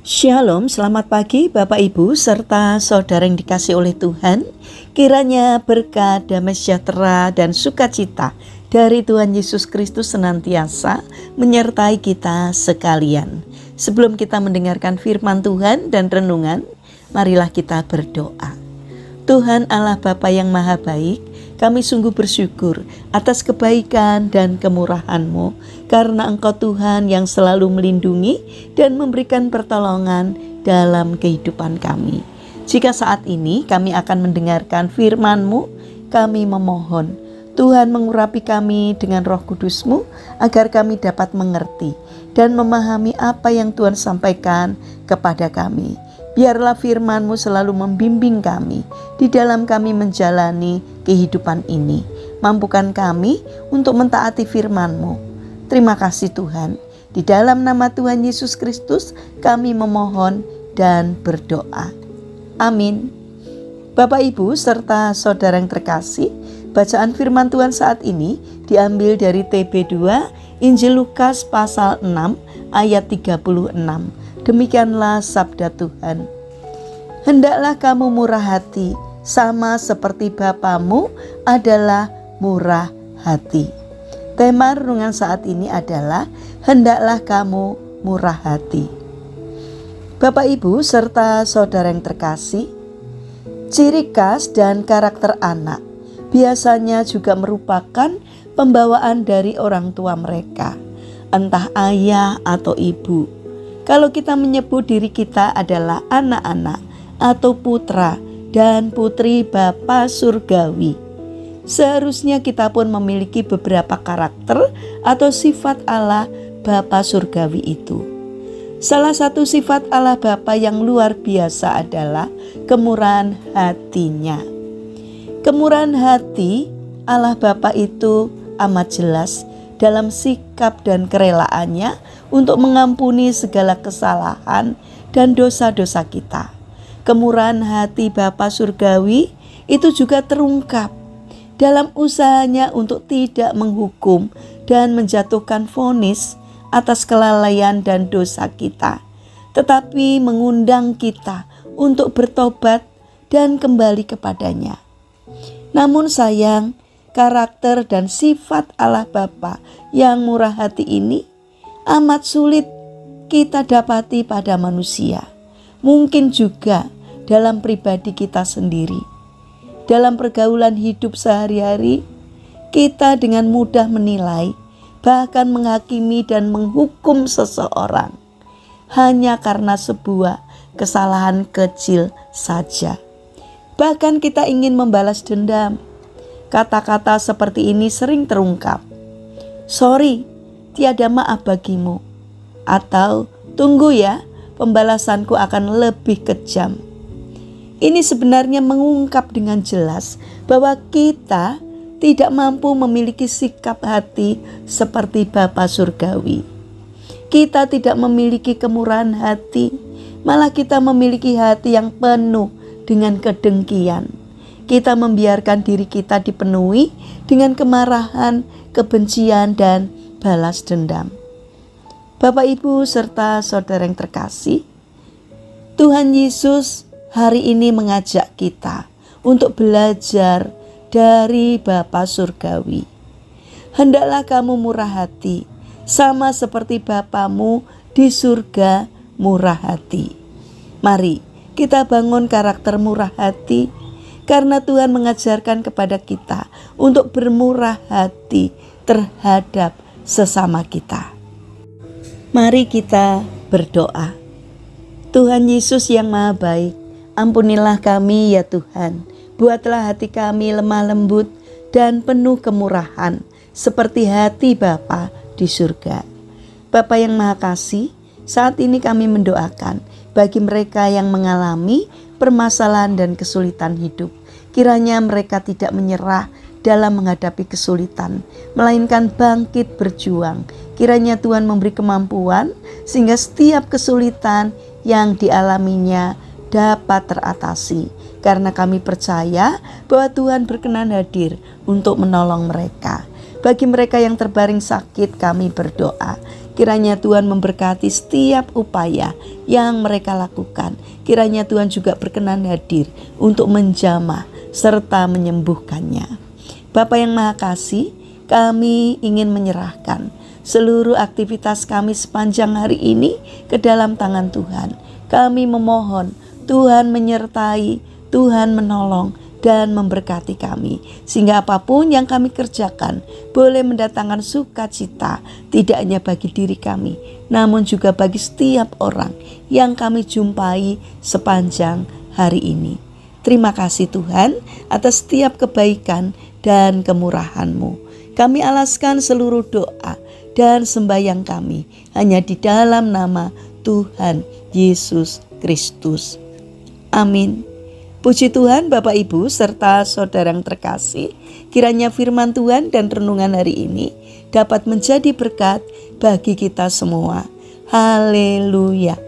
Shalom, selamat pagi Bapak Ibu serta saudara yang dikasihi oleh Tuhan. Kiranya berkat, damai sejahtera dan sukacita dari Tuhan Yesus Kristus senantiasa menyertai kita sekalian. Sebelum kita mendengarkan firman Tuhan dan renungan, marilah kita berdoa. Tuhan Allah Bapa yang Maha Baik, kami sungguh bersyukur atas kebaikan dan kemurahan-Mu, karena Engkau Tuhan yang selalu melindungi dan memberikan pertolongan dalam kehidupan kami. Jika saat ini kami akan mendengarkan firman-Mu, kami memohon Tuhan mengurapi kami dengan Roh Kudus-Mu agar kami dapat mengerti dan memahami apa yang Tuhan sampaikan kepada kami. Biarlah firman-Mu selalu membimbing kami di dalam kami menjalani kehidupan ini. Mampukan kami untuk mentaati firman-Mu. Terima kasih Tuhan. Di dalam nama Tuhan Yesus Kristus kami memohon dan berdoa. Amin. Bapak Ibu serta saudara yang terkasih, bacaan firman Tuhan saat ini diambil dari TB2 Injil Lukas pasal 6 ayat 36. Demikianlah sabda Tuhan. Hendaklah kamu murah hati, sama seperti Bapamu adalah murah hati. Tema renungan saat ini adalah hendaklah kamu murah hati. Bapak Ibu serta saudara yang terkasih, ciri khas dan karakter anak biasanya juga merupakan pembawaan dari orang tua mereka, entah ayah atau ibu. Kalau kita menyebut diri kita adalah anak-anak atau putra dan putri Bapa Surgawi, seharusnya kita pun memiliki beberapa karakter atau sifat Allah Bapa Surgawi itu. Salah satu sifat Allah Bapa yang luar biasa adalah kemurahan hatinya. Kemurahan hati Allah Bapa itu amat jelas dalam sikap dan kerelaannya untuk mengampuni segala kesalahan dan dosa-dosa kita. Kemurahan hati Bapa Surgawi itu juga terungkap dalam usahanya untuk tidak menghukum dan menjatuhkan vonis atas kelalaian dan dosa kita, tetapi mengundang kita untuk bertobat dan kembali kepadanya. Namun sayang, karakter dan sifat Allah Bapa yang murah hati ini amat sulit kita dapati pada manusia. Mungkin juga dalam pribadi kita sendiri. Dalam pergaulan hidup sehari-hari, kita dengan mudah menilai, bahkan menghakimi dan menghukum seseorang hanya karena sebuah kesalahan kecil saja. Bahkan kita ingin membalas dendam. Kata-kata seperti ini sering terungkap. Sorry, tiada maaf bagimu. Atau tunggu ya, pembalasanku akan lebih kejam. Ini sebenarnya mengungkap dengan jelas bahwa kita tidak mampu memiliki sikap hati seperti Bapa Surgawi. Kita tidak memiliki kemurahan hati, malah kita memiliki hati yang penuh dengan kedengkian. Kita membiarkan diri kita dipenuhi dengan kemarahan, kebencian, dan balas dendam. Bapak Ibu serta saudara yang terkasih, Tuhan Yesus hari ini mengajak kita untuk belajar dari Bapa Surgawi. Hendaklah kamu murah hati, sama seperti Bapamu di surga murah hati. Mari kita bangun karakter murah hati, karena Tuhan mengajarkan kepada kita untuk bermurah hati terhadap sesama kita. Mari kita berdoa. Tuhan Yesus yang Maha Baik, ampunilah kami ya Tuhan. Buatlah hati kami lemah lembut dan penuh kemurahan seperti hati Bapa di surga. Bapa yang Maha Kasih, saat ini kami mendoakan bagi mereka yang mengalami permasalahan dan kesulitan hidup. Kiranya mereka tidak menyerah dalam menghadapi kesulitan, melainkan bangkit berjuang. Kiranya Tuhan memberi kemampuan sehingga setiap kesulitan yang dialaminya dapat teratasi. Karena kami percaya bahwa Tuhan berkenan hadir untuk menolong mereka. Bagi mereka yang terbaring sakit, kami berdoa Kiranya Tuhan memberkati setiap upaya yang mereka lakukan. Kiranya Tuhan juga berkenan hadir untuk menjamah serta menyembuhkannya. Bapa yang Maha Kasih, kami ingin menyerahkan seluruh aktivitas kami sepanjang hari ini ke dalam tangan Tuhan. Kami memohon Tuhan menyertai, Tuhan menolong dan memberkati kami, sehingga apapun yang kami kerjakan boleh mendatangkan sukacita, tidak hanya bagi diri kami, namun juga bagi setiap orang yang kami jumpai sepanjang hari ini. Terima kasih Tuhan atas setiap kebaikan dan kemurahan-Mu. Kami alaskan seluruh doa dan sembahyang kami hanya di dalam nama Tuhan Yesus Kristus. Amin. Puji Tuhan Bapak Ibu serta saudara yang terkasih, kiranya firman Tuhan dan renungan hari ini dapat menjadi berkat bagi kita semua. Haleluya.